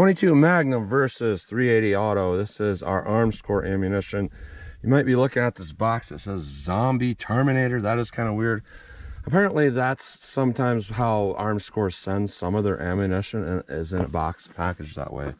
22 Magnum versus 380 Auto. This is our Armscor ammunition. You might be looking at this box that says Zombie Terminator. That is kind of weird. Apparently that's sometimes how Armscor sends some of their ammunition, and is in a box packaged that way.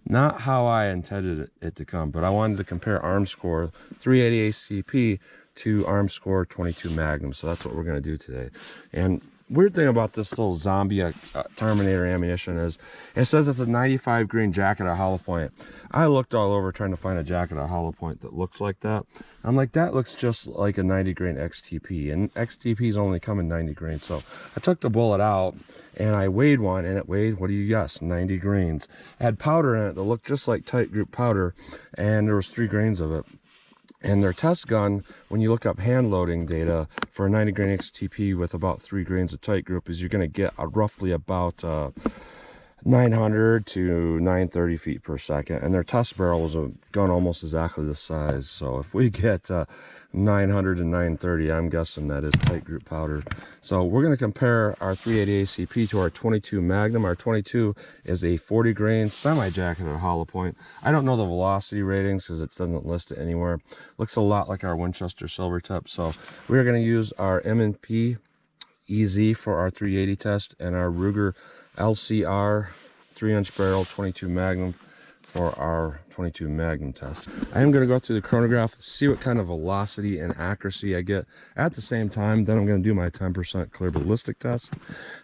Not how I intended it to come, but I wanted to compare Armscor 380 ACP to Armscor 22 Magnum, so that's what we're going to do today. And weird thing about this little Zombie Terminator ammunition is it says it's a 95 grain jacket at hollow point. I looked all over trying to find a jacket at hollow point that looks like that. I'm like, that looks just like a 90 grain XTP, and XTPs only come in 90 grain. So I took the bullet out and I weighed one, and it weighed, what do you guess, 90 grains. It had powder in it that looked just like tight group powder, and there was 3 grains of it. And their test gun, when you look up hand loading data for a 90 grain XTP with about 3 grains of tight group, is you're going to get roughly about 900 to 930 feet per second. And their test barrel was a gun almost exactly the size. So if we get 900 to 930, I'm guessing that is tight group powder. So we're going to compare our 380 ACP to our 22 Magnum. Our 22 is a 40 grain semi-jacket at a hollow point. I don't know the velocity ratings because it doesn't list it anywhere. Looks a lot like our Winchester Silvertip. So we're going to use our M&P EZ for our 380 test, and our Ruger LCR 3-inch barrel 22 Magnum for our 22 Magnum test. I am going to go through the chronograph, see what kind of velocity and accuracy I get at the same time. Then I'm going to do my 10% clear ballistic test.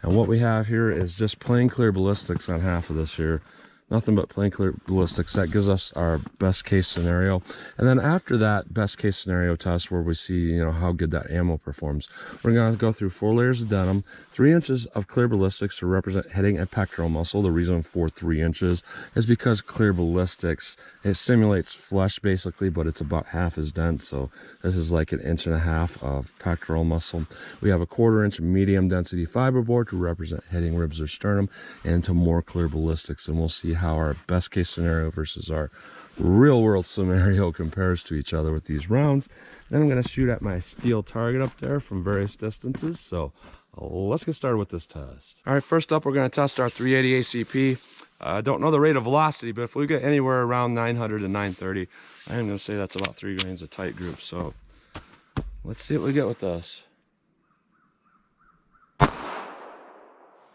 And what we have here is just plain clear ballistics on half of this here. Nothing but plain clear ballistics. That gives us our best case scenario. And then after that best case scenario test, where we see, you know, how good that ammo performs, we're going to go through 4 layers of denim, 3 inches of clear ballistics to represent heading and pectoral muscle. The reason for 3 inches is because clear ballistics, it simulates flesh basically, but it's about half as dense. So this is like 1.5 inches of pectoral muscle. We have a 1/4 inch medium density fiberboard to represent heading, ribs, or sternum, and to more clear ballistics. And we'll see how our best case scenario versus our real world scenario compares to each other with these rounds. Then I'm going to shoot at my steel target up there from various distances. So let's get started with this test. All right, first up, we're going to test our 380 ACP. I don't know the rate of velocity, but if we get anywhere around 900 to 930, I am going to say that's about 3 grains of tight group. So let's see what we get with this.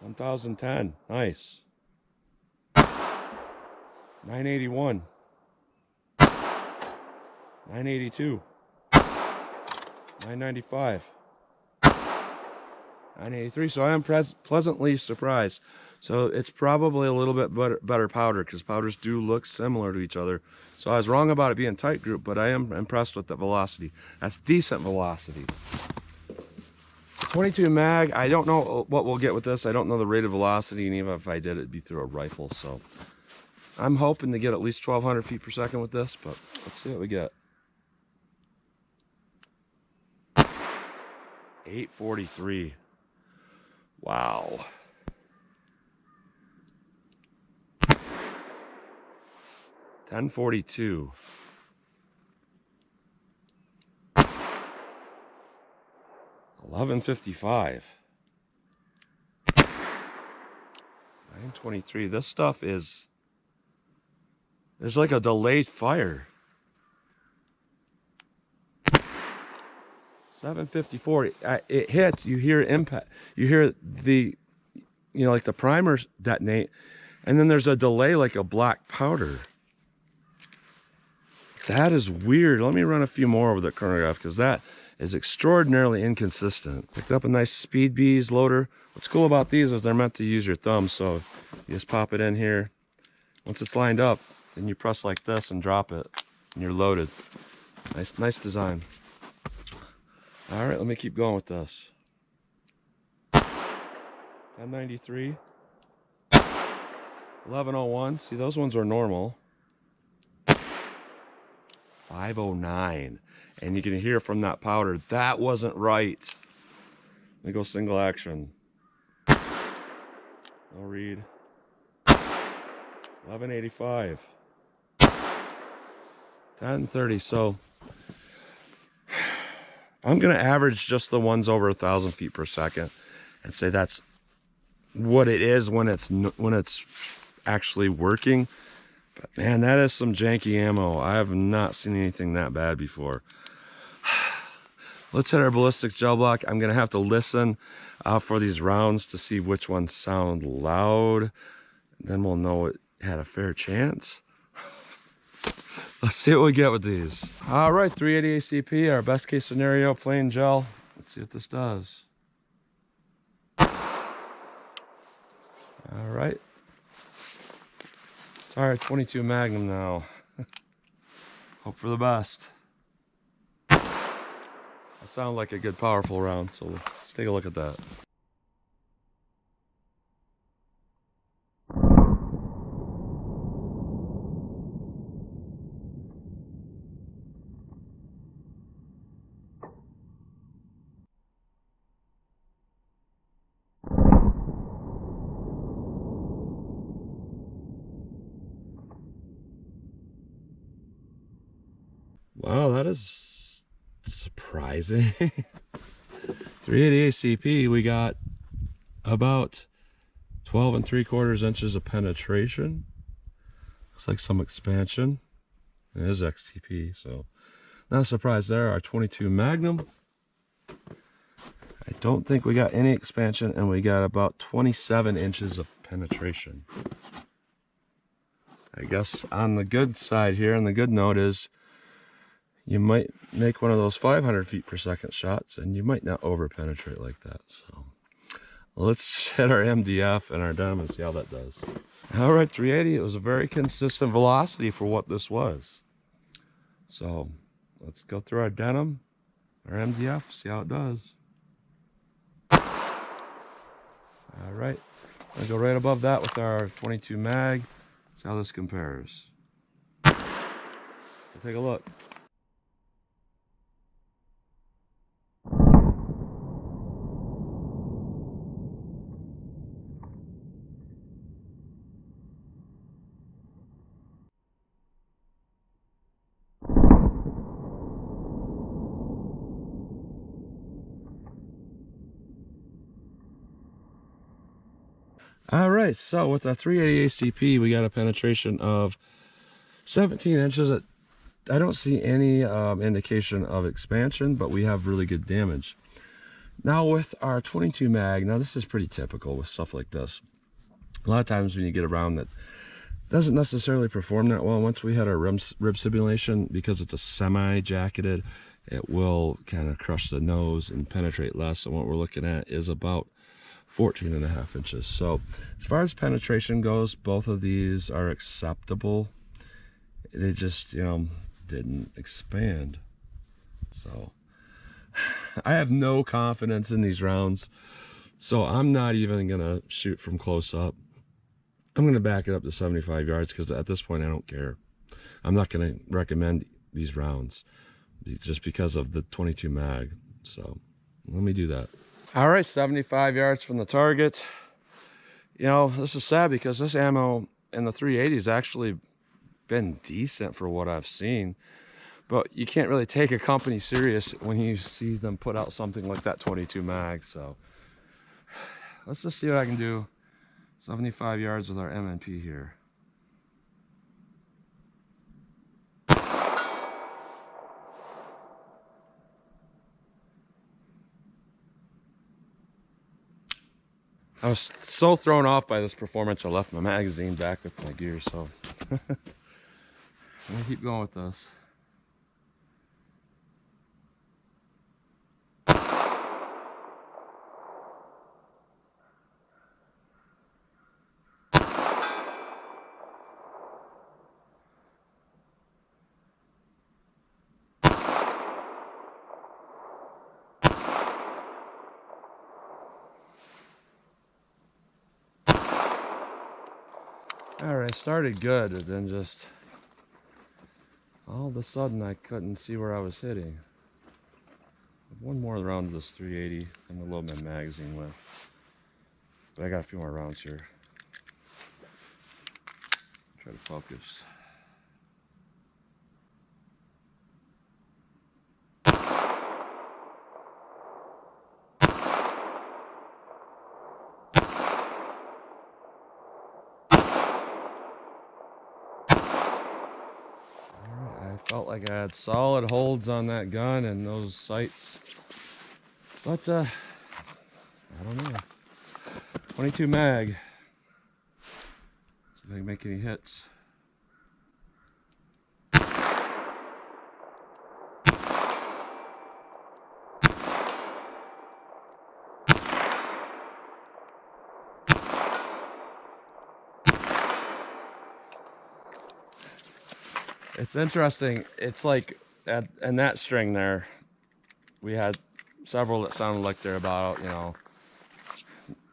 1010, nice. 981, 982, 995, 983. So I am pleasantly surprised. So it's probably a little bit better powder, because powders do look similar to each other. So I was wrong about it being tight group, but I am impressed with the velocity. That's decent velocity. 22 mag, I don't know what we'll get with this. I don't know the rate of velocity, and even if I did, it'd be through a rifle. So I'm hoping to get at least 1,200 feet per second with this, but let's see what we get. 843. Wow. 1042. 1155. 923. This stuff is... there's like a delayed fire. 754. It hits. You hear impact. You hear the, you know, like the primers detonate, and then there's a delay like a black powder. That is weird. Let me run a few more over the chronograph, because that is extraordinarily inconsistent. Picked up a nice Speed Bees loader. What's cool about these is they're meant to use your thumb, so you just pop it in here. Once it's lined up, then you press like this and drop it, and you're loaded. Nice design. All right, let me keep going with this. 1093, 1101. See, those ones are normal. 509, and you can hear from that powder that wasn't right. Let me go single action. No read. 1185. 1030. So I'm going to average just the ones over 1,000 feet per second and say that's what it is when it's actually working. But man, that is some janky ammo. I have not seen anything that bad before. Let's hit our ballistics gel block. I'm gonna have to listen for these rounds to see which ones sound loud. Then we'll know it had a fair chance. Let's see what we get with these. All right, 380 ACP, our best case scenario, plain gel. Let's see what this does. All right. It's our 22 Magnum now. Hope for the best. That sounds like a good powerful round, so let's take a look at that. Wow, that is surprising. 380 ACP, we got about 12 3/4 inches of penetration. Looks like some expansion. It is XTP, so not a surprise there. Our 22 Magnum. I don't think we got any expansion, and we got about 27 inches of penetration. I guess on the good side here, and the good note is, you might make one of those 500 feet per second shots, and you might not over penetrate like that. So let's hit our MDF and our denim and see how that does. All right, 380, it was a very consistent velocity for what this was. So let's go through our denim, our MDF, see how it does. All right, I'll go right above that with our 22 mag. See how this compares. We'll take a look. All right, so with our 380 ACP, we got a penetration of 17 inches. I don't see any indication of expansion, but we have really good damage. Now with our 22 mag, now this is pretty typical with stuff like this. A lot of times when you get a round that doesn't necessarily perform that well, once we had our rib simulation, because it's a semi-jacketed, it will kind of crush the nose and penetrate less. And what we're looking at is about 14.5 inches. So as far as penetration goes, both of these are acceptable. They just, didn't expand. So I have no confidence in these rounds, so I'm not even gonna shoot from close up. I'm gonna back it up to 75 yards because at this point I don't care. I'm not gonna recommend these rounds just because of the 22 mag. So let me do that. All right, 75 yards from the target. This is sad because this ammo in the 380 has actually been decent for what I've seen, but you can't really take a company serious when you see them put out something like that 22 mag. So let's just see what I can do. 75 yards with our MNP here. I was so thrown off by this performance, I left my magazine back with my gear, so I'm gonna keep going with this. All right, started good, and then just all of a sudden I couldn't see where I was hitting. One more round of this 380 I'm gonna load my magazine with, but I got a few more rounds here. Try to focus. Felt like I had solid holds on that gun and those sights. But, I don't know. 22 mag. See if I can make any hits. It's interesting. It's like, in that string there, we had several that sounded like they're about, you know,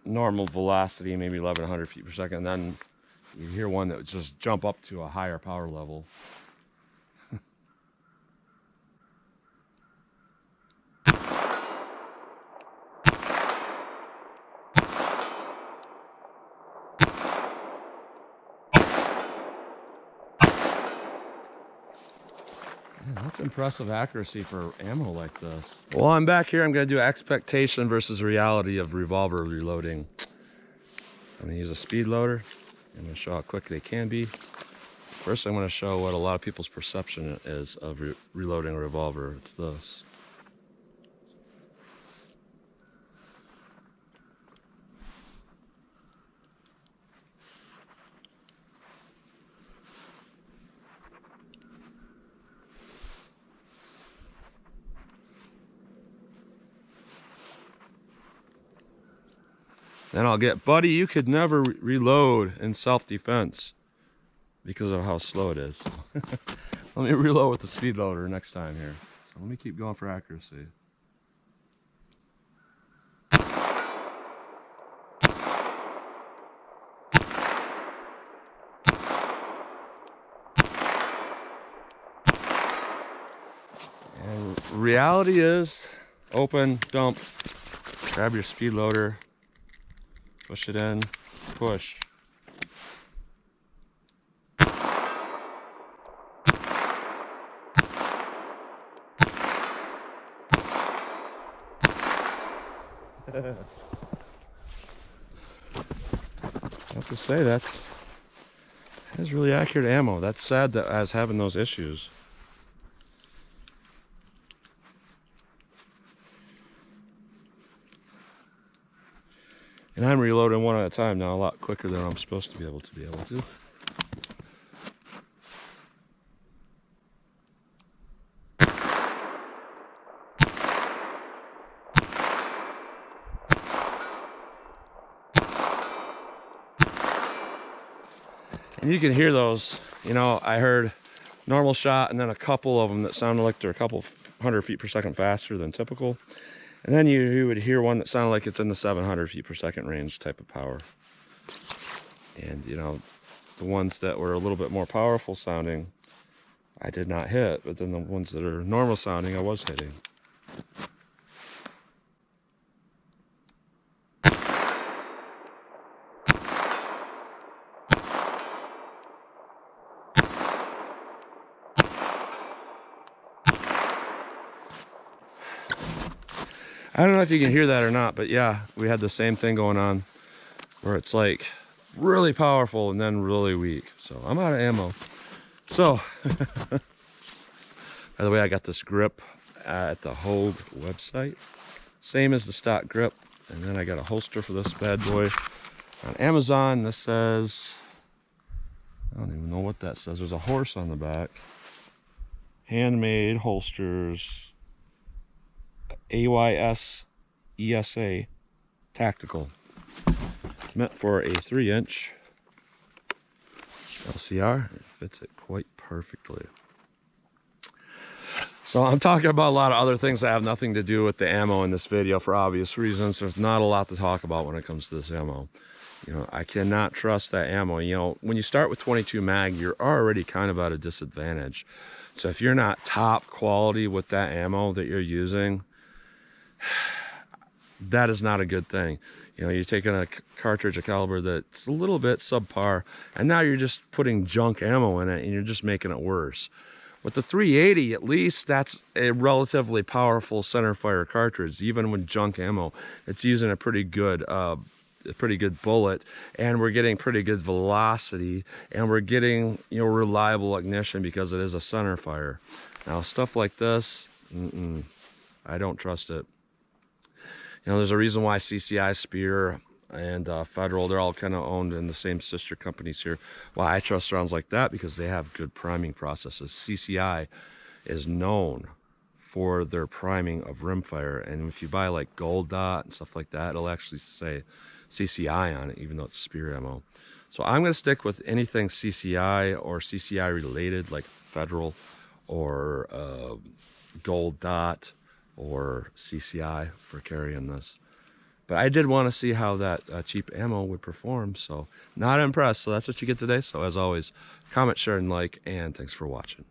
normal velocity, maybe 1100 feet per second. And then you hear one that would just jump up to a higher power level. That's impressive accuracy for ammo like this. Well, I'm back here. I'm going to do expectation versus reality of revolver reloading. I'm going to use a speed loader. I'm going to show how quick they can be. First, I'm going to show what a lot of people's perception is of reloading a revolver. It's this. Then I'll get, buddy, you could never reload in self-defense because of how slow it is. Let me reload with the speed loader next time here. So let me keep going for accuracy. And reality is, open, dump, grab your speed loader, push it in, push. I have to say that's really accurate ammo. That's sad that I was having those issues. And I'm reloading one at a time now, a lot quicker than I'm supposed to be able to. And you can hear those, you know, I heard normal shot and then a couple of them that sounded like they're a couple hundred feet per second faster than typical. And then you would hear one that sounded like it's in the 700 feet per second range type of power. And, you know, the ones that were a little bit more powerful sounding, I did not hit. But then the ones that are normal sounding, I was hitting. I don't know if you can hear that or not, but yeah, we had the same thing going on where it's like really powerful and then really weak. So I'm out of ammo. So, by the way, I got this grip at the Hogue website. Same as the stock grip. And then I got a holster for this bad boy on Amazon. This says, I don't even know what that says. There's a horse on the back. Handmade holsters. AYS ESA tactical, meant for a 3-inch LCR. It fits it quite perfectly. So I'm talking about a lot of other things that have nothing to do with the ammo in this video for obvious reasons. There's not a lot to talk about when it comes to this ammo. You know, I cannot trust that ammo. You know, when you start with 22 mag, you're already kind of at a disadvantage. So if you're not top quality with that ammo that you're using, that is not a good thing. You know, you're taking a cartridge, a caliber that's a little bit subpar, and now you're just putting junk ammo in it and you're just making it worse. With the 380, at least that's a relatively powerful center fire cartridge. Even with junk ammo, it's using a pretty good pretty good bullet, and we're getting pretty good velocity, and we're getting, you know, reliable ignition because it is a center fire. Now stuff like this, I don't trust it. You know, there's a reason why CCI, Spear, and Federal, they're all kind of owned in the same sister companies here. Why I trust rounds like that, because they have good priming processes. CCI is known for their priming of rimfire, and if you buy like Gold Dot and stuff like that, it'll actually say CCI on it, even though it's Spear ammo. So I'm going to stick with anything CCI or CCI related, like Federal or Gold Dot or CCI for carrying this. But I did want to see how that cheap ammo would perform, so not impressed. So that's what you get today. So as always, comment, share, and like, and thanks for watching.